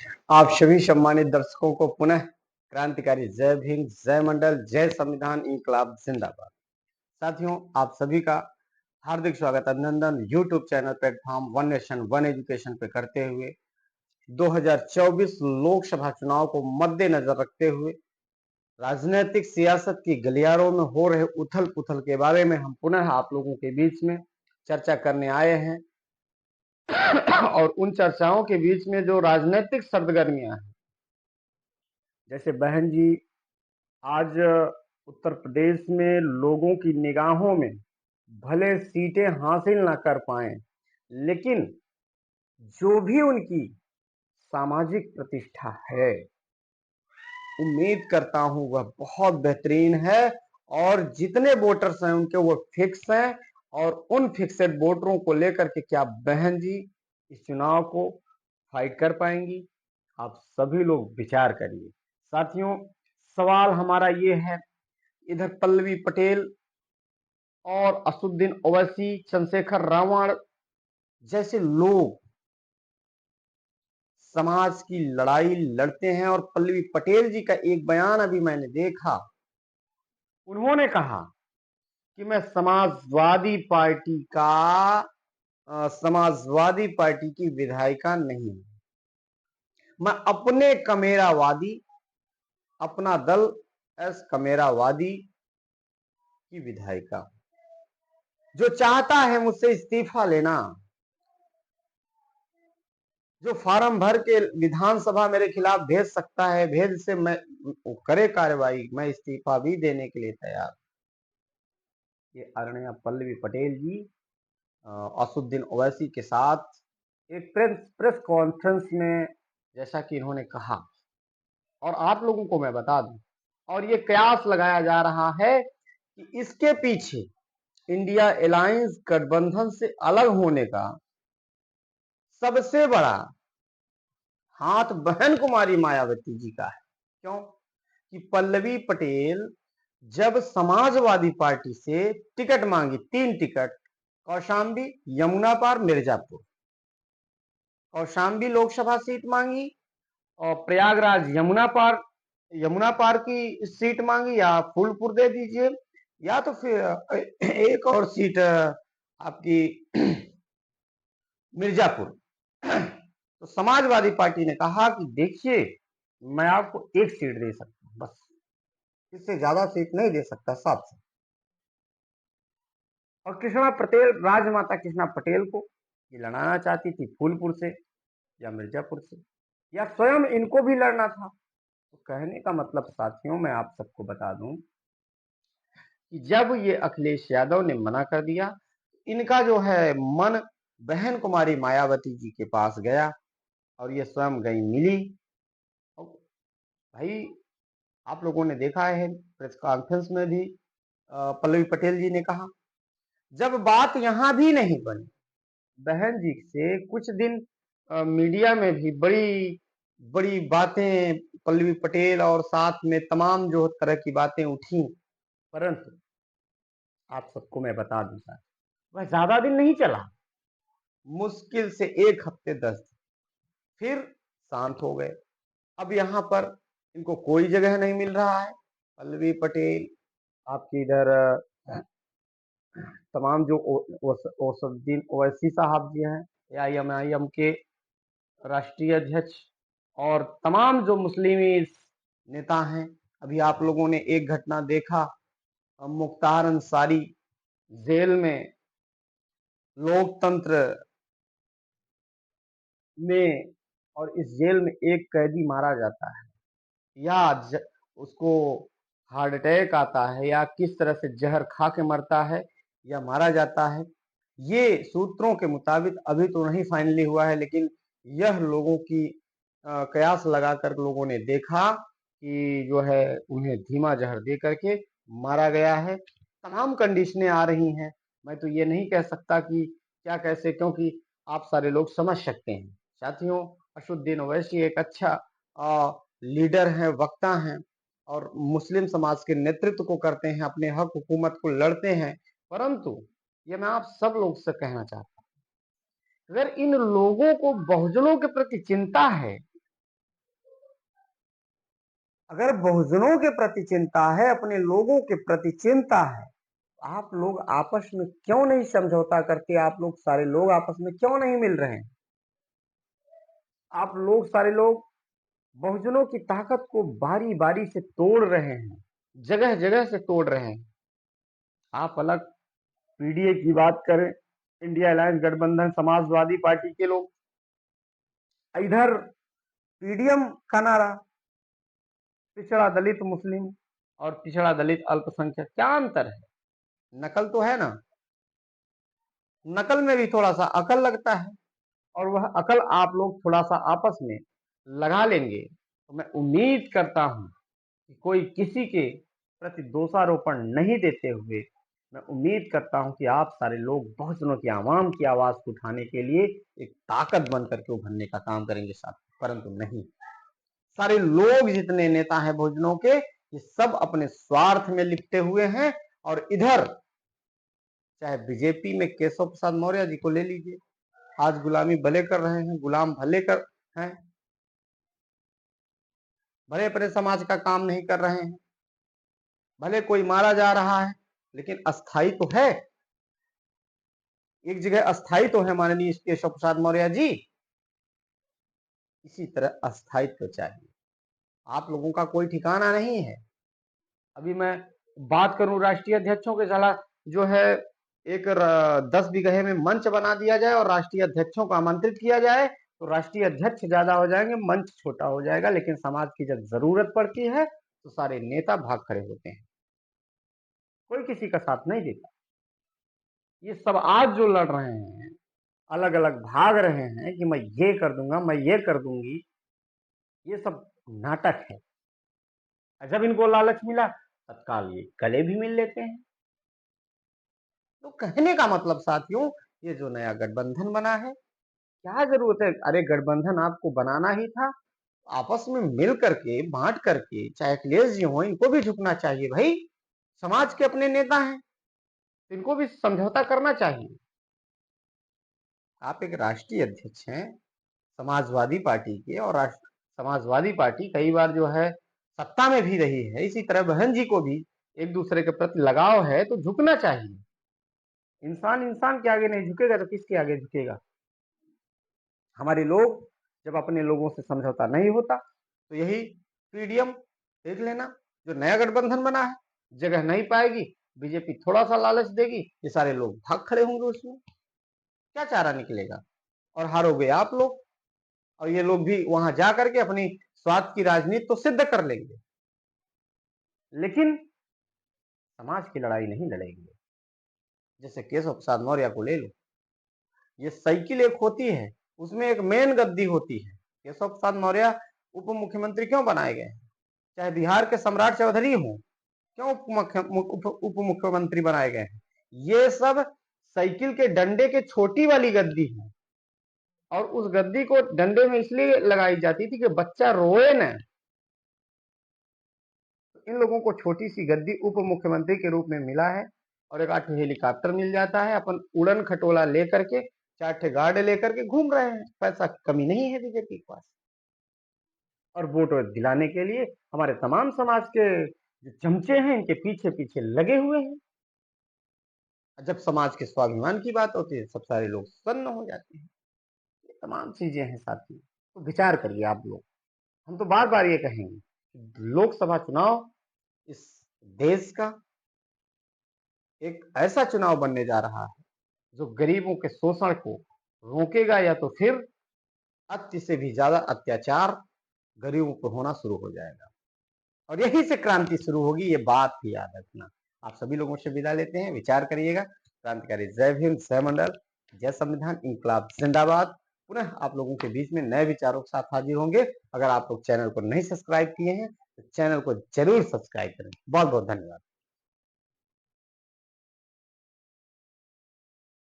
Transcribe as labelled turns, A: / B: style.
A: आप सभी सम्मानित दर्शकों को पुनः क्रांतिकारी जय भीम, जय मंडल, जय संविधान, इंकलाब जिंदाबाद। साथियों, आप सभी का हार्दिक स्वागत अभिनंदन YouTube channel platform one nation one education पे करते हुए 2024 लोकसभा चुनाव को मद्देनजर रखते हुए राजनीतिक सियासत की गलियारों में हो रहे उथल पुथल के बारे में हम पुनः आप लोगों के बीच में चर्चा करने आए हैं। और उन चर्चाओं के बीच में जो राजनीतिक सरगर्मियां हैं, जैसे बहन जी आज उत्तर प्रदेश में लोगों की निगाहों में भले सीटें हासिल ना कर पाए, लेकिन जो भी उनकी सामाजिक प्रतिष्ठा है, उम्मीद करता हूं वह बहुत बेहतरीन है। और जितने वोटर्स हैं उनके वो फिक्स हैं, और उन फिक्सेड वोटरों को लेकर के क्या बहन जी इस चुनाव को फाइट कर पाएंगी? आप सभी लोग विचार करिए। साथियों, सवाल हमारा ये है, इधर पल्लवी पटेल और असुद्दीन ओवैसी, चंद्रशेखर रावण जैसे लोग समाज की लड़ाई लड़ते हैं, और पल्लवी पटेल जी का एक बयान अभी मैंने देखा, उन्होंने कहा कि मैं समाजवादी पार्टी की विधायिका नहीं हूं, मैं अपने कमेरावादी, अपना दल एस कमेरावादी की विधायिका हूं। जो चाहता है मुझसे इस्तीफा लेना, जो फार्म भर के विधानसभा मेरे खिलाफ भेज सकता है, भेज से मैं करे कार्रवाई, मैं इस्तीफा भी देने के लिए तैयार। ये आदरणीय पल्लवी पटेल जी असुद्दीन ओवैसी के साथ एक प्रेस कॉन्फ्रेंस में जैसा कि इन्होंने कहा, और आप लोगों को मैं बता दूं, और ये कयास लगाया जा रहा है कि इसके पीछे इंडिया अलायंस गठबंधन से अलग होने का सबसे बड़ा हाथ बहन कुमारी मायावती जी का है। क्यों? कि पल्लवी पटेल जब समाजवादी पार्टी से टिकट मांगी, 3 टिकट, कौशाम्बी, यमुना पार, मिर्जापुर, कौशाम्बी लोकसभा सीट मांगी और प्रयागराज यमुना पार की सीट मांगी, या फूलपुर दे दीजिए, या तो फिर एक और सीट आपकी मिर्जापुर। तो समाजवादी पार्टी ने कहा कि देखिए, मैं आपको एक सीट दे सकता हूं, बस इससे ज्यादा सीट नहीं दे सकता साहब से। और राजमाता कृष्णा पटेल को ये लड़ाना चाहती थी फूलपुर से या मिर्जापुर से, या स्वयं इनको भी लड़ना था। तो कहने का मतलब साथियों, मैं आप सबको बता दूं कि जब ये अखिलेश यादव ने मना कर दिया, इनका जो है मन बहन कुमारी मायावती जी के पास गया, और ये स्वयं गई मिली। और भाई, आप लोगों ने देखा है प्रेस कॉन्फ्रेंस में भी पल्लवी पटेल जी ने कहा, जब बात यहां भी नहीं बनी, बहन जी से कुछ दिन मीडिया में भी बड़ी बड़ी बातें पल्लवी पटेल और साथ में तमाम जो तरह की बातें उठी, परंतु आप सबको मैं बता दूं सर, वह ज्यादा दिन नहीं चला, मुश्किल से 1 हफ्ते 10 दिन, फिर शांत हो गए। अब यहाँ पर इनको कोई जगह नहीं मिल रहा है। पल्लवी पटेल, आपकी इधर तमाम जो ओसुद्दीन ओवैसी साहब जी हैं, AIMIM के राष्ट्रीय अध्यक्ष, और तमाम जो मुस्लिम नेता हैं। अभी आप लोगों ने एक घटना देखा, मुख्तार अंसारी जेल में, लोकतंत्र में, और इस जेल में एक कैदी मारा जाता है, या उसको हार्ट अटैक आता है, या किस तरह से जहर खा के मरता है या मारा जाता है, ये सूत्रों के मुताबिक अभी तो नहीं फाइनली हुआ है, लेकिन यह लोगों की कयास लगाकर लोगों ने देखा कि जो है उन्हें धीमा जहर दे करके मारा गया है। तमाम कंडीशनें आ रही हैं, मैं तो ये नहीं कह सकता कि क्या कैसे, क्योंकि आप सारे लोग समझ सकते हैं। साथियों, असुद्दीन ओवैसी एक अच्छा लीडर हैं, वक्ता हैं, और मुस्लिम समाज के नेतृत्व को करते हैं, अपने हक हुकूमत को लड़ते हैं। परंतु ये मैं आप सब लोग से कहना चाहता हूं, अगर इन लोगों को बहुजनों के प्रति चिंता है, अगर बहुजनों के प्रति चिंता है, अपने लोगों के प्रति चिंता है, आप लोग आपस में क्यों नहीं समझौता करते? आप लोग सारे लोग आपस में क्यों नहीं मिल रहे हैं? आप लोग सारे लोग बहुजनों की ताकत को बारी बारी से तोड़ रहे हैं, जगह जगह से तोड़ रहे हैं। आप अलग पीडीए की बात करें, इंडिया अलायंस गठबंधन समाजवादी पार्टी के लोग, इधर पीडीएम का नारा, पिछड़ा दलित मुस्लिम और पिछड़ा दलित अल्पसंख्यक, क्या अंतर है? नकल तो है ना, नकल में भी थोड़ा सा अकल लगता है, और वह अकल आप लोग थोड़ा सा आपस में लगा लेंगे तो मैं उम्मीद करता हूं कि कोई किसी के प्रति दोषारोपण नहीं देते हुए मैं उम्मीद करता हूं कि आप सारे लोग बहुजनों की आवाम की आवाज को उठाने के लिए एक ताकत बनकर के उभरने का काम करेंगे साथ, परंतु नहीं, सारे लोग जितने नेता हैं बहुजनों के, ये सब अपने स्वार्थ में लिपटे हुए हैं। और इधर चाहे बीजेपी में केशव प्रसाद मौर्य जी को ले लीजिए, आज गुलामी भले कर रहे हैं, गुलाम भले कर हैं, भले अपने समाज का काम नहीं कर रहे हैं, भले कोई मारा जा रहा है, लेकिन अस्थाई तो है, एक जगह अस्थाई तो है माननीय केशव प्रसाद मौर्य जी। इसी तरह अस्थायित्व चाहिए। आप लोगों का कोई ठिकाना नहीं है। अभी मैं बात करूं राष्ट्रीय अध्यक्षों के, सलाह जो है एक 10 बीघे में मंच बना दिया जाए और राष्ट्रीय अध्यक्षों को आमंत्रित किया जाए तो राष्ट्रीय अध्यक्ष ज्यादा हो जाएंगे, मंच छोटा हो जाएगा, लेकिन समाज की जब जरूरत पड़ती है तो सारे नेता भाग खड़े होते हैं, कोई किसी का साथ नहीं देता। ये सब आज जो लड़ रहे हैं, अलग अलग भाग रहे हैं कि मैं ये कर दूंगा, मैं ये कर दूंगी, ये सब नाटक है। जब इनको लालच मिला तत्काल ये गले भी मिल लेते हैं। तो कहने का मतलब साथियों, ये जो नया गठबंधन बना है, क्या जरूरत है? अरे गठबंधन आपको बनाना ही था, आपस में मिल करके बांट करके, चाहे अखिलेश जी हो, इनको भी झुकना चाहिए भाई, समाज के अपने नेता हैं, इनको भी समझौता करना चाहिए। आप एक राष्ट्रीय अध्यक्ष हैं समाजवादी पार्टी के, और समाजवादी पार्टी कई बार जो है सत्ता में भी रही है, इसी तरह बहन जी को भी एक दूसरे के प्रति लगाव है, तो झुकना चाहिए। इंसान इंसान के आगे नहीं झुकेगा तो किसके आगे झुकेगा? हमारे लोग जब अपने लोगों से समझौता नहीं होता तो यही पीडीएम देख लेना, जो नया गठबंधन बना है, जगह नहीं पाएगी, बीजेपी थोड़ा सा लालच देगी, ये सारे लोग भाग खड़े होंगे उसमें, क्या चारा निकलेगा? और हारोगे आप लोग, और ये लोग भी वहां जा करके अपनी स्वार्थ की राजनीति तो सिद्ध कर लेंगे, लेकिन समाज की लड़ाई नहीं लड़ेंगे। जैसे केशव प्रसाद मौर्य को ले लो, ये साइकिल एक होती है, उसमें एक मेन गद्दी होती है। केशव प्रसाद मौर्य उप मुख्यमंत्री क्यों बनाए गए? चाहे बिहार के सम्राट चौधरी हो, क्यों उप मुख्यमंत्री बनाए गए हैं? ये सब साइकिल के डंडे के छोटी वाली गद्दी है, और उस गद्दी को डंडे में इसलिए लगाई जाती थी कि बच्चा रोए ना। इन लोगों को छोटी सी गद्दी उप मुख्यमंत्री के रूप में मिला है, और एक 8 हेलीकॉप्टर मिल जाता है, अपन उड़न खटोला लेकर के, 4 गार्ड लेकर के घूम रहे हैं। पैसा की कमी नहीं है बीजेपी के पास, और वोट दिलाने के लिए हमारे तमाम समाज के जो चमचे हैं इनके पीछे पीछे लगे हुए हैं। जब समाज के स्वाभिमान की बात होती है सब सारे लोग सन्न हो जाते हैं। ये तमाम चीजें हैं साथी, तो विचार करिए आप लोग। हम तो बार बार ये कहेंगे, लोकसभा चुनाव इस देश का एक ऐसा चुनाव बनने जा रहा है जो गरीबों के शोषण को रोकेगा, या तो फिर अति से भी ज्यादा अत्याचार गरीबों पर होना शुरू हो जाएगा, और यहीं से क्रांति शुरू होगी, ये बात भी याद रखना। आप सभी लोगों से विदा लेते हैं, विचार करिएगा। क्रांतिकारी जय भीम, जय मंडल, जय संविधान, इंकलाब जिंदाबाद। पुनः आप लोगों के बीच में नए विचारों के साथ हाजिर होंगे। अगर आप लोग चैनल को नहीं सब्सक्राइब किए हैं तो चैनल को जरूर सब्सक्राइब करें। बहुत बहुत धन्यवाद।